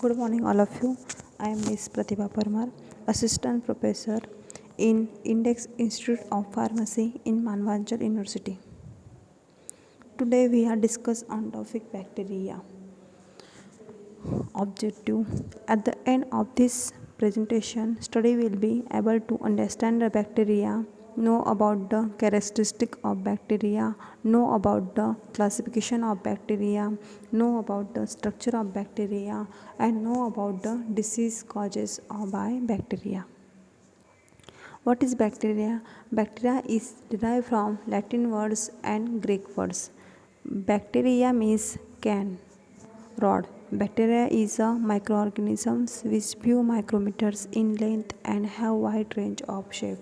Good morning, all of you. I am Ms. Pratibha Parmar, Assistant Professor in Index Institute of Pharmacy in Manvanchal University. Today we are discuss on topic bacteria. Objective: at the end of this presentation, study will be able to understand the bacteria, know about the characteristic of bacteria, know about the classification of bacteria, know about the structure of bacteria, and know about the disease causes by bacteria. What is bacteria? Bacteria is derived from Latin words and Greek words. Bacteria means can, rod. Bacteria is a microorganisms with few micrometers in length and have wide range of shape,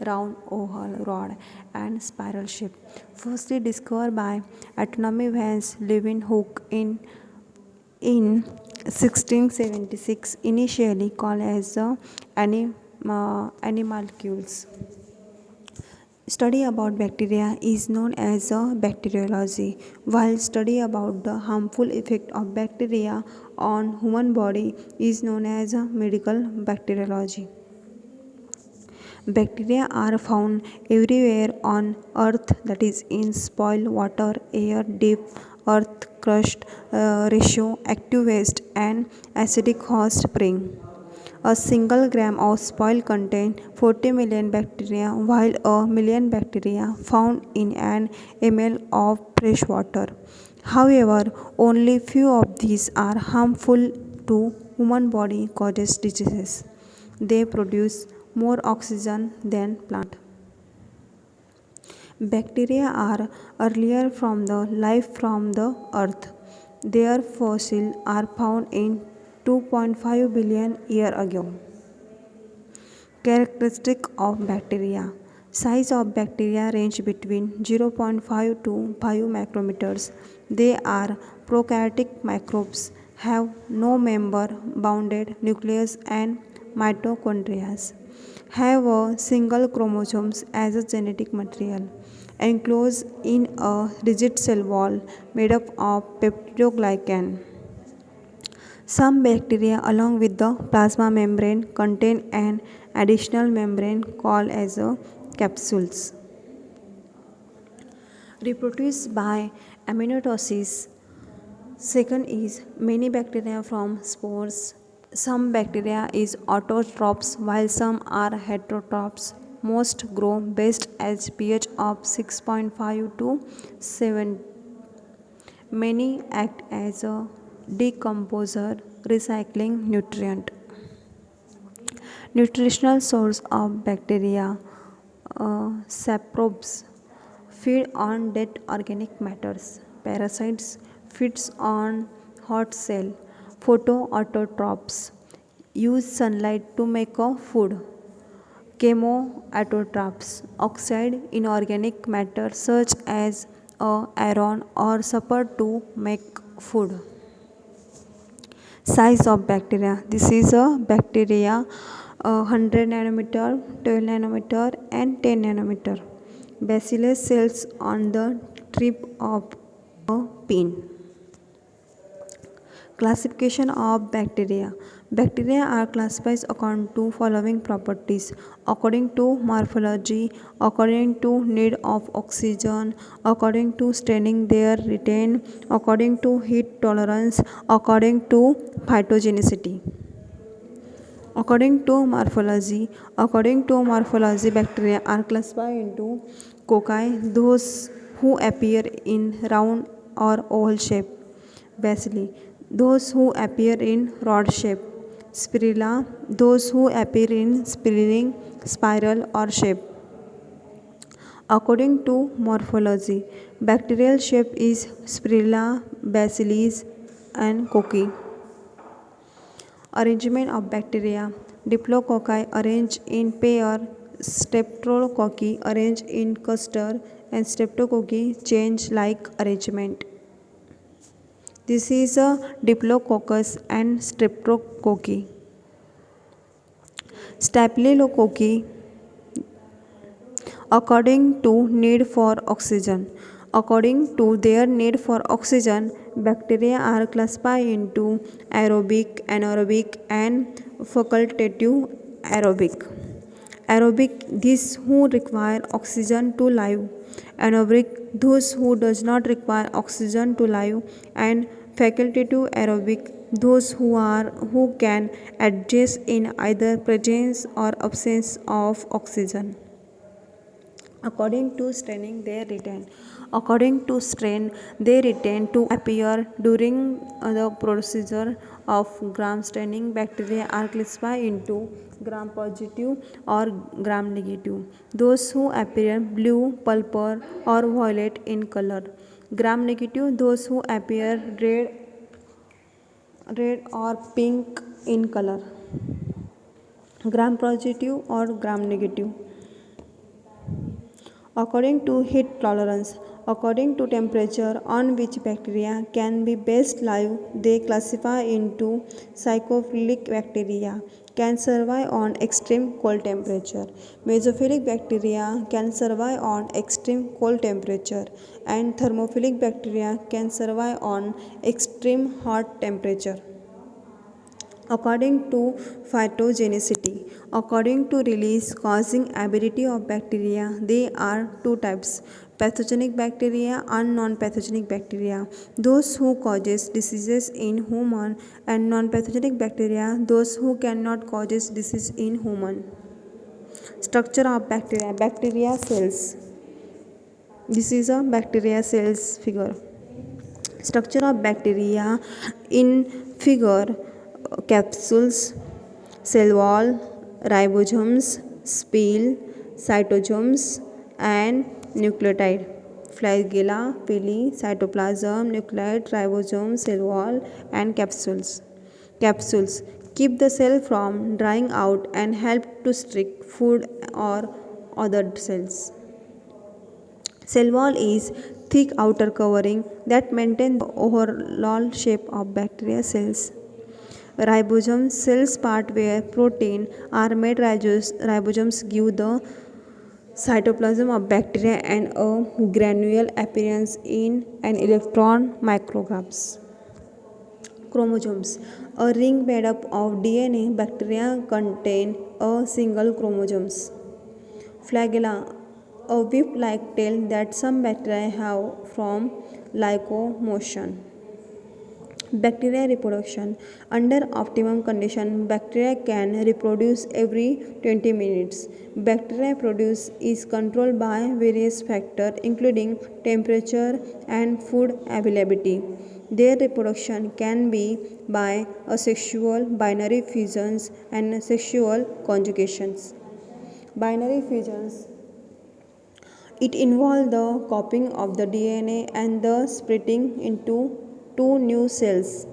round, oval, rod, and spiral shape. Firstly discovered by Anthony van Leeuwenhoek in 1676, initially called as animalcules. Study about bacteria is known as bacteriology, while study about the harmful effect of bacteria on human body is known as medical bacteriology. Bacteria are found everywhere on earth, that is in soil, water, air, deep earth crust, ratio, active waste, and acidic hot spring. A single gram of soil contains 40 million bacteria, while a million bacteria found in an ml of fresh water. However, only few of these are harmful to human body causes diseases. They produce more oxygen than plant. Bacteria are earlier from the life from the earth. Their fossils are found in 2.5 billion years ago. Characteristic of bacteria. Size of bacteria range between 0.5 to 5 micrometers. They are prokaryotic microbes, have no member bounded nucleus and mitochondria, have a single chromosomes as a genetic material, enclosed in a rigid cell wall made up of peptidoglycan. Some bacteria, along with the plasma membrane, contain an additional membrane called as capsules. Reproduce by amniotosis. Second is many bacteria from spores. Some bacteria is autotrophs while some are heterotrophs. Most grow best at pH of 6.5 to 7. Many act as a decomposer, recycling nutrient. Nutritional source of bacteria. Saprobes feed on dead organic matters. Parasites feeds on hot cell. Photoautotrophs use sunlight to make a food. Chemoautotrophs oxide inorganic matter such as iron or sulfur to make food. Size of bacteria. This is a bacteria 100 nanometer, 12 nanometer, and 10 nanometer. Bacillus cells on the tip of a pin. Classification of bacteria. Bacteria are classified according to following properties: according to morphology, according to need of oxygen, according to staining their retain, according to heat tolerance, according to phytogenicity. According to morphology, bacteria are classified into cocci, those who appear in round or oval shape; bacilli, those who appear in rod shape; spirilla, those who appear in spiraling, spiral or shape. According to morphology, bacterial shape is spirilla, bacilli, and cocci. Arrangement of bacteria. Diplococci arranged in pair, Streptococci arranged in cluster, and Streptococci change-like arrangement. This is a Diplococcus and Streptococci. Staphylococci according to need for oxygen. According to their need for oxygen, Bacteria are classified into aerobic, anaerobic, and facultative aerobic. Aerobic, these who require oxygen to live. Anaerobic, those who does not require oxygen to live. And facultative aerobic, those who can adjust in either presence or absence of oxygen. According to strain, they retain to appear during the procedure of gram staining. Bacteria are classified into gram positive or gram negative. Those who appear blue, purple, or violet in color. Gram negative, those who appear red or pink in color. Gram positive or gram negative. According to heat tolerance, according to temperature on which bacteria can be best live, they classify into psychophilic bacteria can survive on extreme cold temperature. Mesophilic bacteria can survive on extreme cold temperature, and thermophilic bacteria can survive on extreme hot temperature. According to phytogenicity, according to release causing ability of bacteria, they are two types: pathogenic bacteria and non-pathogenic bacteria, those who causes diseases in human, and non-pathogenic bacteria, those who cannot causes disease in human. Structure of bacteria cells. This is a bacteria cells figure. Structure of bacteria in figure: capsules, cell wall, ribosomes, spill, cytosomes, and nucleotide. Flagella, pili, cytoplasm, nucleate, ribosome, cell wall, and capsules. Capsules keep the cell from drying out and help to stick food or other cells. Cell wall is thick outer covering that maintains the overall shape of bacteria cells. Ribosome cells part where protein are made. Ribosomes give the cytoplasm of bacteria and a granule appearance in an electron micrographs. Chromosomes, a ring made up of DNA. Bacteria contain a single chromosomes. Flagella, a whip-like tail that some bacteria have from locomotion. Bacteria reproduction. Under optimum condition, bacteria can reproduce every 20 minutes. Bacteria produce is controlled by various factors including temperature and food availability. Their reproduction can be by asexual, binary fusions, and sexual conjugations. Binary fusions, it involves the copying of the DNA and the splitting into two new cells.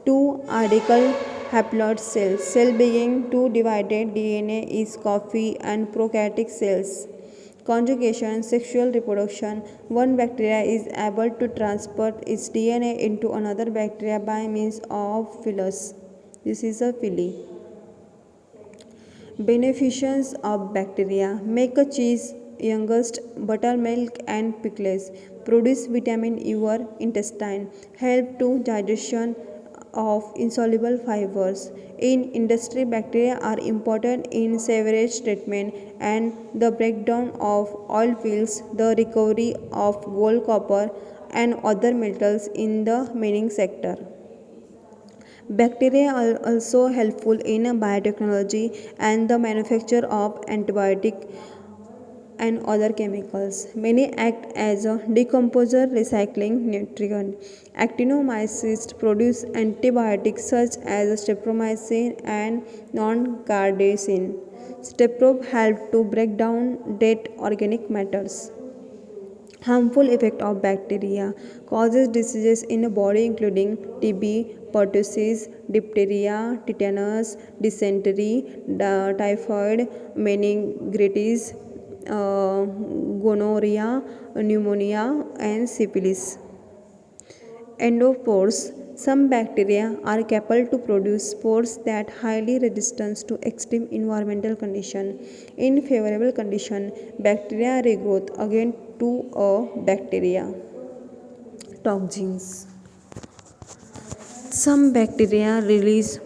Two identical haploid cells. Cell beginning to divided DNA is copy and prokaryotic cells. Conjugation, sexual reproduction. One bacteria is able to transfer its DNA into another bacteria by means of phylus. This is a phyli. Beneficence of bacteria: make a cheese, youngest, buttermilk, and pickles. Produce vitamin in your intestine. Help to digestion of insoluble fibers. In industry, bacteria are important in sewage treatment and the breakdown of oil fields, the recovery of gold, copper, and other metals in the mining sector. Bacteria are also helpful in biotechnology and the manufacture of antibiotics and other chemicals. Many act as a decomposer, recycling nutrient. Actinomyces produce antibiotics such as streptomycin and non-cardicin. Streptob help to break down dead organic matters. Harmful effect of bacteria: causes diseases in the body including TB, pertussis, diphtheria, tetanus, dysentery, typhoid, meningitis, gonorrhea, pneumonia, and syphilis. Endospores. Some bacteria are capable to produce spores that highly resistant to extreme environmental conditions. In favorable conditions, bacteria regrowth again to a bacteria. Toxins. Some bacteria release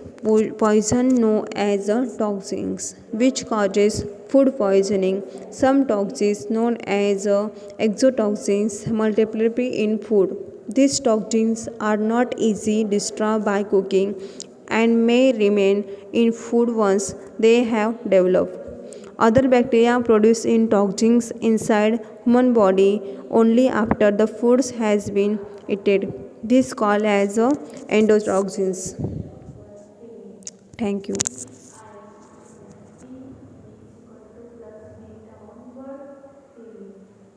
poison known as toxins, which causes food poisoning. Some toxins known as exotoxins multiply in food. These toxins are not easy destroyed by cooking and may remain in food once they have developed. Other bacteria produce in toxins inside human body only after the food has been eaten. This called as endotoxins. Thank you.